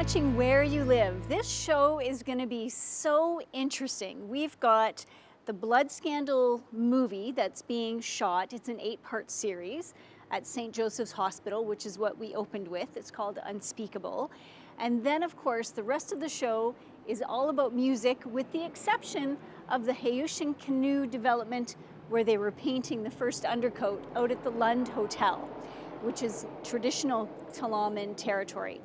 watching Where You Live. This show is going to be so interesting. We've got the blood scandal movie that's being shot. It's an 8-part series at St. Joseph's Hospital, which is what we opened with. It's called Unspeakable. And then, of course, the rest of the show is all about music, with the exception of the Hayushin Canoe development, where they were painting the first undercoat out at the Lund Hotel, which is traditional Tla'amin territory.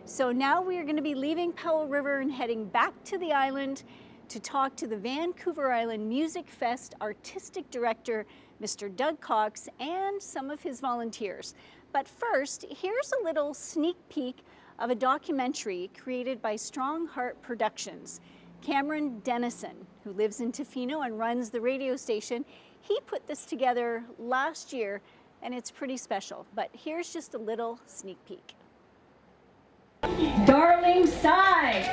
So now we are going to be leaving Powell River and heading back to the island to talk to the Vancouver Island Music Fest artistic director, Mr. Doug Cox, and some of his volunteers. But first, here's a little sneak peek of a documentary created by Strong Heart Productions. Cameron Dennison, who lives in Tofino and runs the radio station, he put this together last year, and it's pretty special. But here's just a little sneak peek. Darling Side.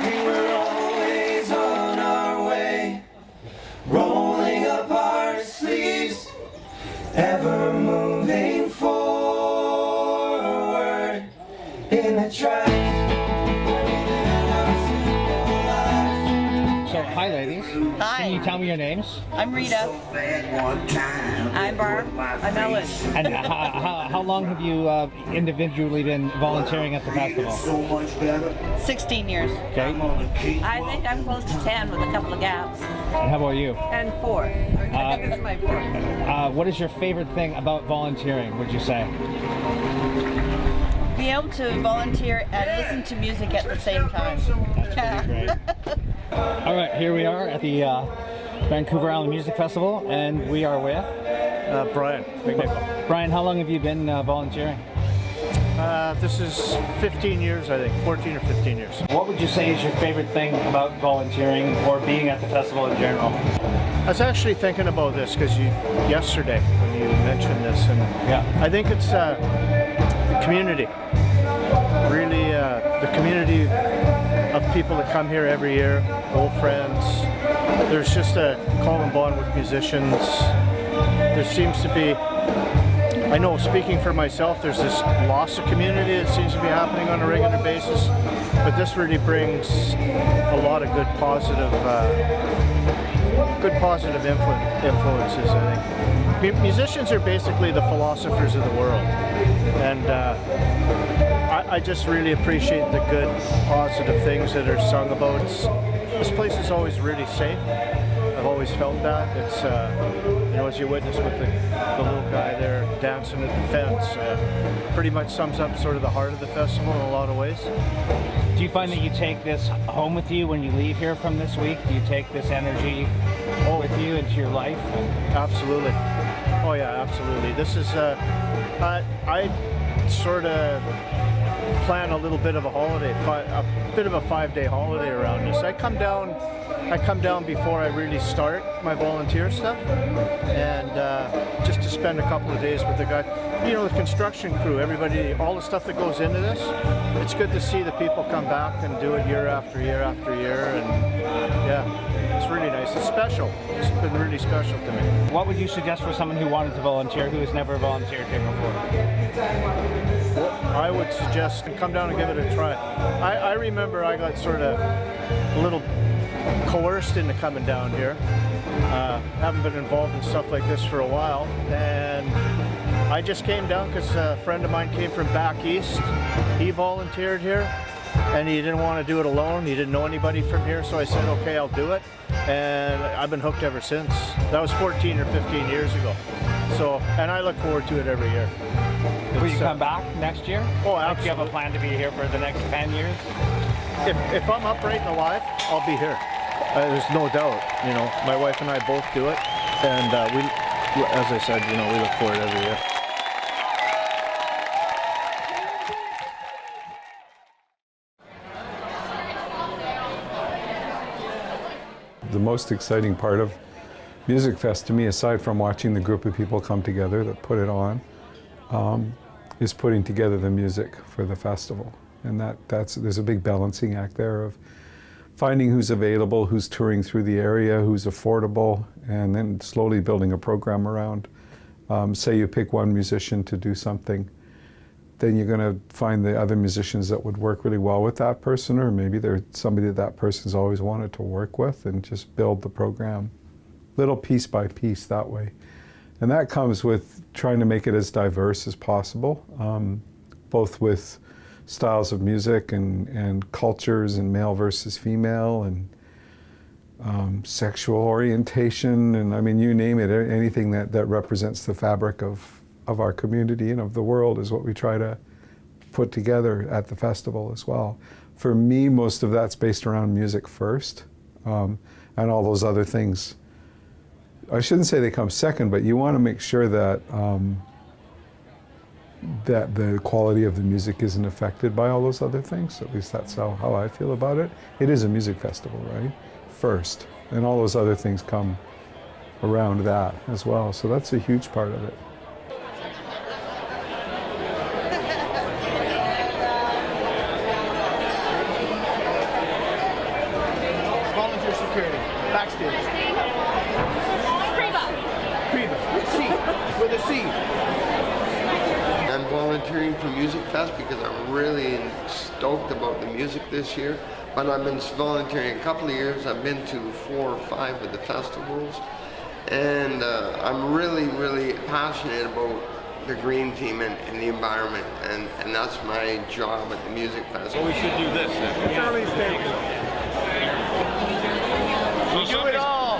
We were always on our way, rolling up our sleeves, ever moving forward in the track. So, hi ladies. Hi. Can you tell me your names? I'm Rita. I'm Barb. I'm Ellen. And how long have you individually been volunteering at the festival? 16 years. Okay. I think I'm close to 10 with a couple of gaps. And how about you? And 4. I think this is my 4th. What is your favorite thing about volunteering, would you say? Be able to volunteer and listen to music at the same time. That's pretty great. All right, here we are at the Vancouver Island Music Festival, and we are with Brian McNichol. Brian, how long have you been volunteering? This is 15 years, I think, 14 or 15 years. What would you say is your favorite thing about volunteering or being at the festival in general? I was actually thinking about this because yesterday when you mentioned this, and Yeah. I think it's the community. Really, the community of people that come here every year, old friends. There's just a common bond with musicians. There seems to be, I know speaking for myself, there's this loss of community that seems to be happening on a regular basis, but this really brings a lot of good positive influences, I think. Musicians are basically the philosophers of the world, and I just really appreciate the good, positive things that are sung about. This place is always really safe. I've always felt that. It's, you know, as you witness with the little guy there dancing at the fence, pretty much sums up sort of the heart of the festival in a lot of ways. Do you find that you take this home with you when you leave here from this week? Do you take this energy with you into your life? Absolutely. Oh yeah, absolutely. This is, I sort of plan a little bit of a holiday, a bit of a 5-day holiday around this. I come down before I really start my volunteer stuff, and just to spend a couple of days with the guy, you know, the construction crew, everybody, all the stuff that goes into this. It's good to see the people come back and do it year after year after year, and yeah, it's really nice. It's special. It's been really special to me. What would you suggest for someone who wanted to volunteer, who has never volunteered here before? Well, I would suggest come down and give it a try. I remember I got sort of a little coerced into coming down here. Haven't been involved in stuff like this for a while, and I just came down because a friend of mine came from back east. He volunteered here, and he didn't want to do it alone. He didn't know anybody from here, so I said, okay, I'll do it. And I've been hooked ever since. That was 14 or 15 years ago. So, and I look forward to it every year. Will you come back next year? Oh, Like, absolutely. do you have a plan to be here for the next 10 years? If I'm upright and alive, I'll be here. There's no doubt. You know, my wife and I both do it, and we, as I said, you know, we look forward every year. The most exciting part of Music Fest to me, aside from watching the group of people come together that put it on, is putting together the music for the festival. And there's a big balancing act there of finding who's available, who's touring through the area, who's affordable, and then slowly building a program around Say you pick one musician to do something, then you're going to find the other musicians that would work really well with that person, or maybe they're somebody that person's always wanted to work with, and just build the program little piece by piece that way. And that comes with trying to make it as diverse as possible, both with styles of music and cultures, and male versus female, and sexual orientation, and I mean, you name it, anything that represents the fabric of our community and of the world is what we try to put together at the festival as well. For me, most of that's based around music first, and all those other things. I shouldn't say they come second, but you want to make sure that that the quality of the music isn't affected by all those other things. At least that's how I feel about it. It is a music festival, right? First, and all those other things come around that as well. So that's a huge part of it. Volunteer security, backstage. With a C. I'm volunteering for Music Fest because I'm really stoked about the music this year. But I've been volunteering a couple of years. I've been to 4 or 5 of the festivals. And I'm really, really passionate about the green theme and the environment. And that's my job at the Music Fest. Well, we should do this then. Early stages. We do it all,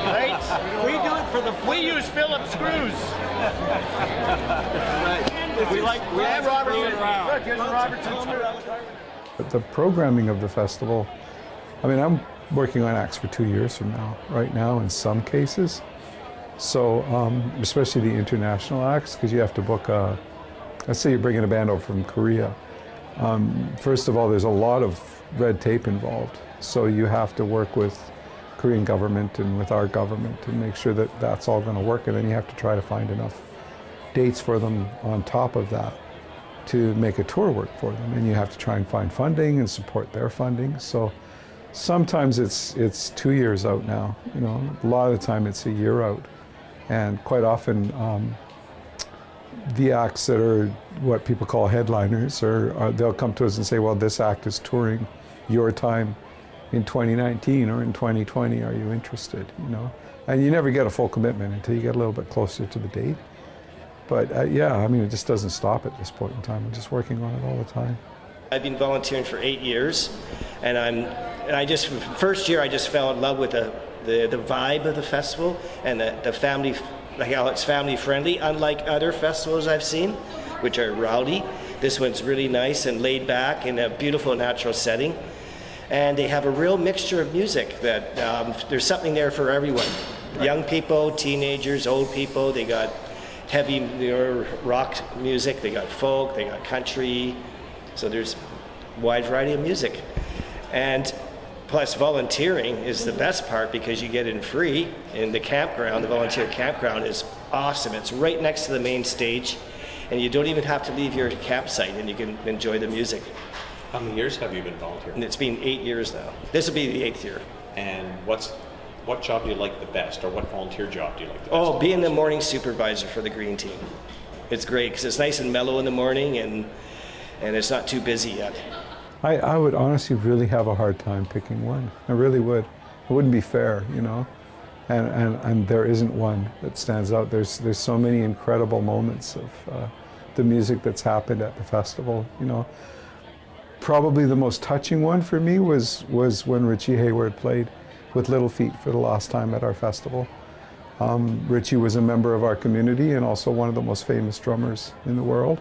right? We do it for the fun. We use Phillips screws. Right. We have Robertson. Look, here's a Robertson screw. The programming of the festival, I mean, I'm working on acts for 2 years from now, right now in some cases. So, especially the international acts, because you have to book let's say you're bringing a band over from Korea. First of all, there's a lot of red tape involved. So you have to work with Korean government and with our government to make sure that that's all going to work. And then you have to try to find enough dates for them on top of that to make a tour work for them. And you have to try and find funding and support their funding. So sometimes it's 2 years out now. You know, a lot of the time it's a year out. And quite often the acts that are what people call headliners, they'll come to us and say, well, this act is touring your time in 2019 or in 2020, are you interested, you know? And you never get a full commitment until you get a little bit closer to the date. But yeah, I mean, it just doesn't stop at this point in time. I'm just working on it all the time. I've been volunteering for 8 years, and first year I just fell in love with the vibe of the festival and the family, like how it's family friendly, unlike other festivals I've seen, which are rowdy. This one's really nice and laid back in a beautiful natural setting. And they have a real mixture of music that there's something there for everyone. Young people, teenagers, old people, they got heavy rock music, they got folk, they got country. So there's a wide variety of music. And plus volunteering is the best part because you get in free in the campground. The volunteer campground is awesome. It's right next to the main stage and you don't even have to leave your campsite and you can enjoy the music. How many years have you been volunteering? And it's been 8 years now. This will be the 8th year. And what job do you like the best, or what volunteer job do you like the best? Oh, being the morning supervisor for the green team. It's great because it's nice and mellow in the morning and it's not too busy yet. I would honestly really have a hard time picking one. I really would. It wouldn't be fair, you know? And there isn't one that stands out. There's so many incredible moments of the music that's happened at the festival, you know? Probably the most touching one for me was when Richie Hayward played with Little Feat for the last time at our festival. Richie was a member of our community and also one of the most famous drummers in the world.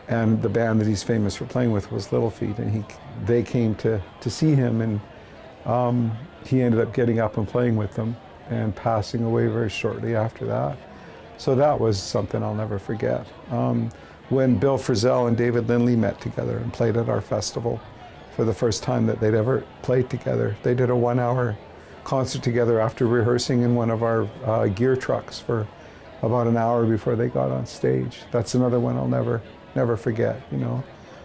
And the band that he's famous for playing with was Little Feat, and they came to see him, and he ended up getting up and playing with them and passing away very shortly after that. So that was something I'll never forget. When Bill Frisell and David Lindley met together and played at our festival for the first time that they'd ever played together, they did a 1-hour concert together after rehearsing in one of our gear trucks for about an hour before they got on stage. That's another one I'll never forget, you know.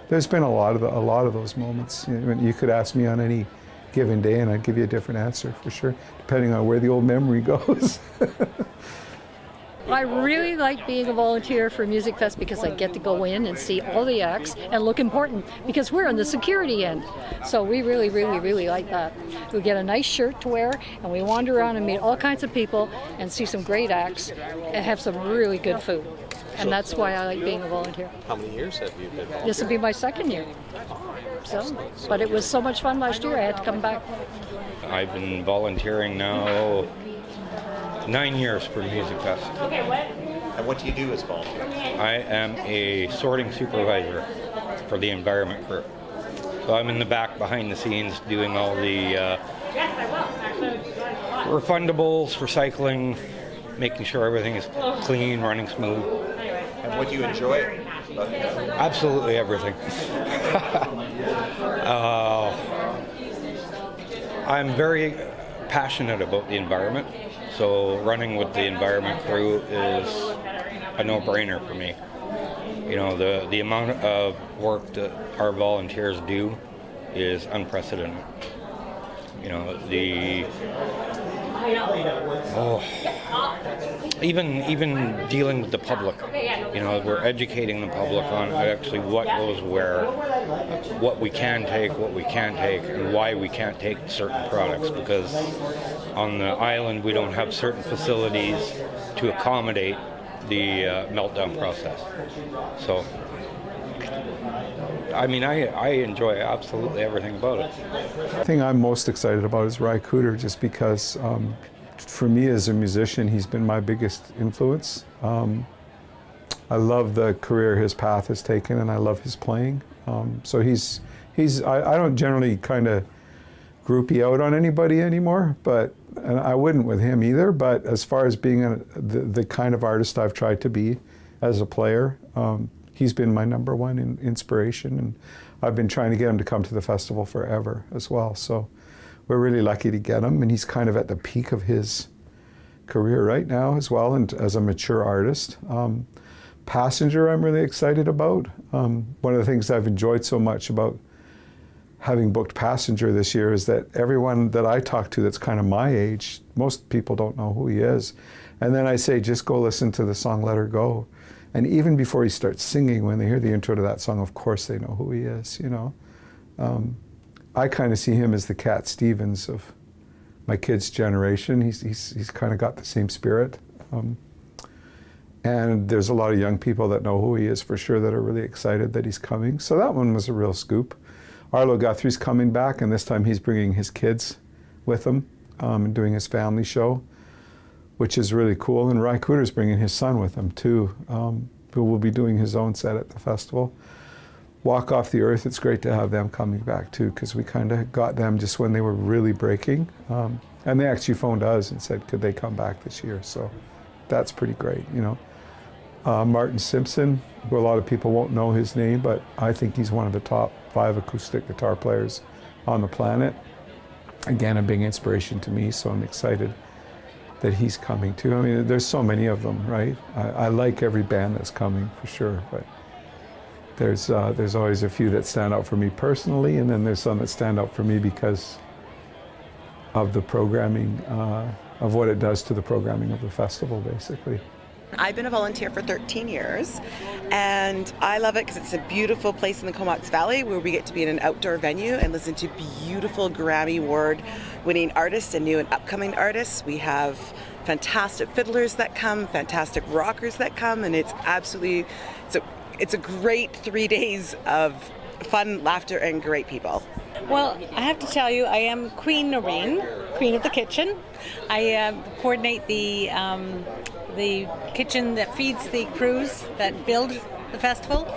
There's been a lot of those moments. You could ask me on any given day and I'd give you a different answer for sure, depending on where the old memory goes. I really like being a volunteer for Music Fest because I get to go in and see all the acts and look important because we're on the security end. So we really, really, really like that. We get a nice shirt to wear and we wander around and meet all kinds of people and see some great acts and have some really good food. And that's why I like being a volunteer. How many years have you been volunteering? This will be my second year. So, but it was so much fun last year I had to come back. I've been volunteering now 9 years for Music Fest. And what do you do as a volunteer? I am a sorting supervisor for the environment crew. So I'm in the back behind the scenes doing all the refundables, recycling, making sure everything is clean, running smooth. And what do you enjoy? Absolutely everything. I'm very passionate about the environment, so running with the environment crew is a no-brainer for me. You know, the amount of work that our volunteers do is unprecedented. You know, even dealing with the public, you know, we're educating the public on actually what goes where, what we can take, what we can't take, and why we can't take certain products, because on the island we don't have certain facilities to accommodate the meltdown process. So, I mean, I enjoy absolutely everything about it. The thing I'm most excited about is Ry Cooder, just because for me as a musician, he's been my biggest influence. I love the career his path has taken, and I love his playing. So I don't generally kind of groupie out on anybody anymore, and I wouldn't with him either, but as far as being the kind of artist I've tried to be as a player, he's been my number one inspiration, and I've been trying to get him to come to the festival forever as well. So we're really lucky to get him, and he's kind of at the peak of his career right now as well, and as a mature artist. Passenger I'm really excited about. One of the things I've enjoyed so much about having booked Passenger this year is that everyone that I talk to that's kind of my age, most people don't know who he is. And then I say, just go listen to the song Let Her Go. And even before he starts singing, when they hear the intro to that song, of course they know who he is, you know. I kind of see him as the Cat Stevens of my kids' generation. He's kind of got the same spirit. And there's a lot of young people that know who he is for sure, that are really excited that he's coming. So that one was a real scoop. Arlo Guthrie's coming back, and this time he's bringing his kids with him and doing his family show, which is really cool. And Ry Cooder's bringing his son with him too, who will be doing his own set at the festival. Walk Off the Earth, it's great to have them coming back too, because we kind of got them just when they were really breaking. And they actually phoned us and said, could they come back this year? So that's pretty great, you know. Martin Simpson, who a lot of people won't know his name, but I think he's one of the top 5 acoustic guitar players on the planet. Again, a big inspiration to me, so I'm excited that he's coming too. I mean, there's so many of them, right? I like every band that's coming for sure, but there's always a few that stand out for me personally, and then there's some that stand out for me because of the programming, of what it does to the programming of the festival, basically. I've been a volunteer for 13 years, and I love it because it's a beautiful place in the Comox Valley where we get to be in an outdoor venue and listen to beautiful Grammy Award-winning artists and new and upcoming artists. We have fantastic fiddlers that come, fantastic rockers that come, and it's a great 3 days of fun, laughter, and great people. Well, I have to tell you, I am Queen Noreen, Queen of the Kitchen. I coordinate the kitchen that feeds the crews that build the festival,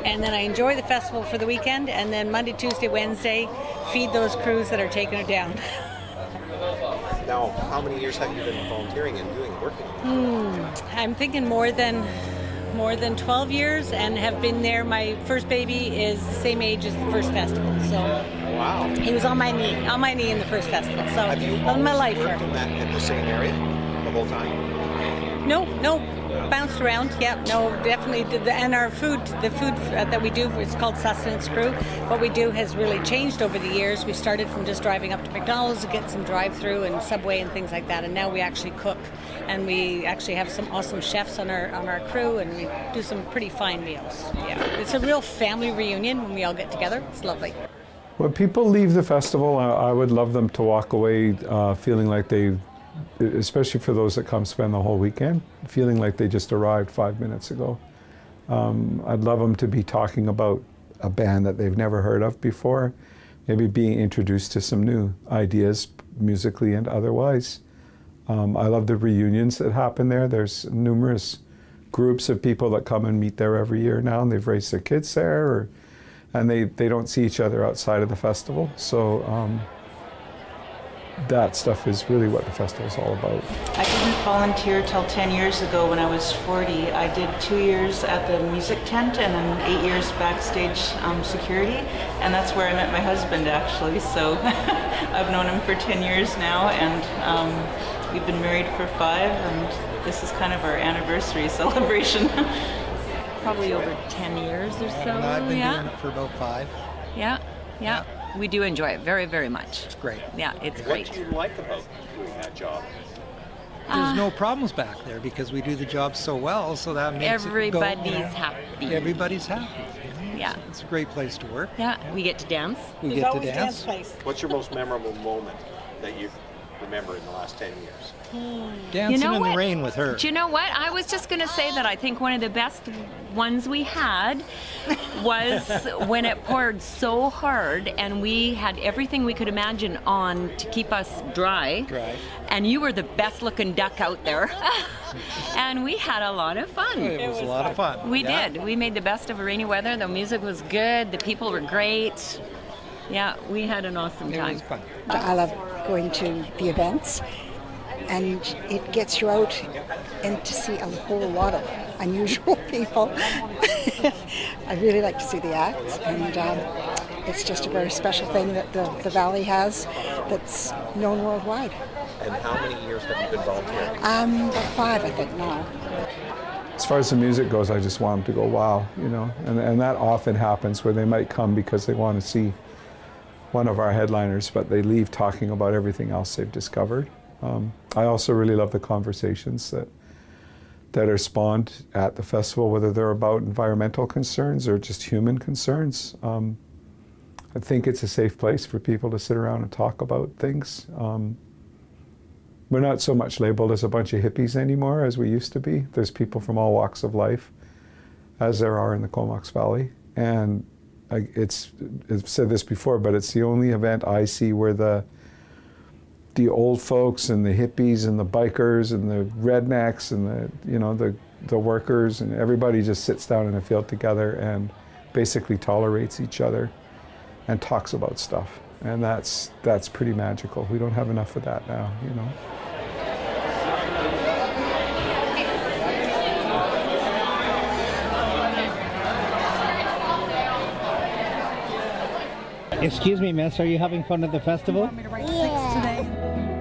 and then I enjoy the festival for the weekend, and then Monday, Tuesday, Wednesday feed those crews that are taking it down. Now, how many years have you been volunteering and working? I'm thinking more than 12 years, and have been there. My first baby is the same age as the first festival, so wow. He was on my knee in the first festival. So have you I'm my lifer. Worked in the same area the whole time? No. Bounced around, yeah, no, definitely. And our food, the food that we do, it's called Sustenance Crew. What we do has really changed over the years. We started from just driving up to McDonald's to get some drive-through and Subway and things like that, and now we actually cook. And we actually have some awesome chefs on our crew, and we do some pretty fine meals. Yeah, it's a real family reunion when we all get together. It's lovely. When people leave the festival, I would love them to walk away feeling like they, especially for those that come spend the whole weekend, feeling like they just arrived 5 minutes ago. I'd love them to be talking about a band that they've never heard of before, maybe being introduced to some new ideas musically and otherwise. I love the reunions that happen there. There's numerous groups of people that come and meet there every year now, and they've raised their kids there, and they don't see each other outside of the festival. So that stuff is really what the festival's all about. I didn't volunteer till 10 years ago when I was 40. I did 2 years at the music tent and then 8 years backstage security, and that's where I met my husband actually. So I've known him for 10 years now, and we've been married for 5, and this is kind of our anniversary celebration. Probably over 10 years or so. And I've been doing it for about 5. Yeah. We do enjoy it very, very much. It's great. Yeah, it's great. What do you like about doing that job? There's no problems back there because we do the job so well, so that makes everybody's happy. Everybody's happy. Yeah. It's a great place to work. Yeah, we get to dance. We get to dance. What's your most memorable moment that you remember in the last 10 years? Dancing in the rain with her. Do you know what? I was just going to say that I think one of the best ones we had was when it poured so hard and we had everything we could imagine on to keep us dry. And you were the best looking duck out there. And we had a lot of fun. It was a lot of fun. We did. We made the best of rainy weather. The music was good. The people were great. Yeah, we had an awesome time. It was fun. I love going to the events, and it gets you out and to see a whole lot of unusual people. I really like to see the acts, and it's just a very special thing that the Valley has that's known worldwide. And how many years have you been volunteering? About 5, I think, now. As far as the music goes, I just want them to go, wow, you know, and that often happens where they might come because they want to see one of our headliners, but they leave talking about everything else they've discovered. I also really love the conversations that are spawned at the festival, whether they're about environmental concerns or just human concerns. I think it's a safe place for people to sit around and talk about things. We're not so much labeled as a bunch of hippies anymore as we used to be. There's people from all walks of life, as there are in the Comox Valley. And I've said this before, but it's the only event I see where the old folks and the hippies and the bikers and the rednecks and the workers and everybody just sits down in a field together and basically tolerates each other and talks about stuff. And that's pretty magical. We don't have enough of that now, you know. Excuse me, miss, are you having fun at the festival? Yeah.